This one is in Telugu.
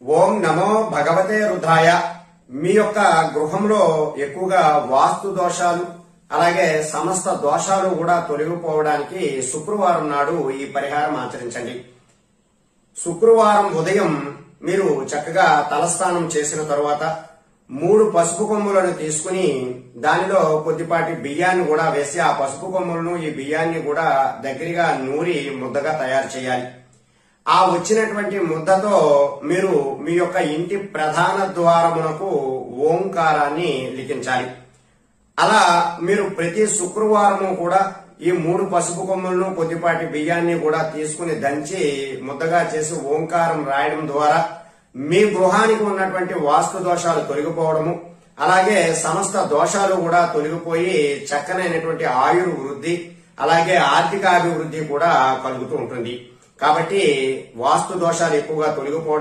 ఓం నమో భగవతే రుద్రాయ. మీ యొక్క గృహంలో ఎక్కువగా వాస్తు దోషాలు అలాగే సమస్త దోషాలు కూడా తొలగిపోవడానికి శుక్రవారం నాడు ఈ పరిహారం ఆచరించండి. శుక్రవారం ఉదయం మీరు చక్కగా తలస్నానం చేసిన తరువాత 3 పసుపు కొమ్ములను తీసుకుని దానిలో కొద్దిపాటి బియ్యాన్ని కూడా వేసి ఆ పసుపు కొమ్ములను ఈ బియ్యాన్ని కూడా దగ్గరగా నూరి ముద్దగా తయారు చేయాలి. ఆ వచ్చినటువంటి ముద్దతో మీరు మీ యొక్క ఇంటి ప్రధాన ద్వారమునకు ఓంకారాన్ని లిఖించాలి. అలా మీరు ప్రతి శుక్రవారము కూడా ఈ 3 పసుపు కొమ్ములను కొద్దిపాటి బియ్యాన్ని కూడా తీసుకుని దంచి ముద్దగా చేసి ఓంకారం రాయడం ద్వారా మీ గృహానికి ఉన్నటువంటి వాస్తు దోషాలు తొలగిపోవడము అలాగే సమస్త దోషాలు కూడా తొలగిపోయి చక్కనైనటువంటి ఆయుర్వృద్ధి అలాగే ఆర్థికాభివృద్ధి కూడా కలుగుతూ ఉంటుంది. కాబట్టి వాస్తు దోషాలు ఎక్కువగా తొలగిపోవడం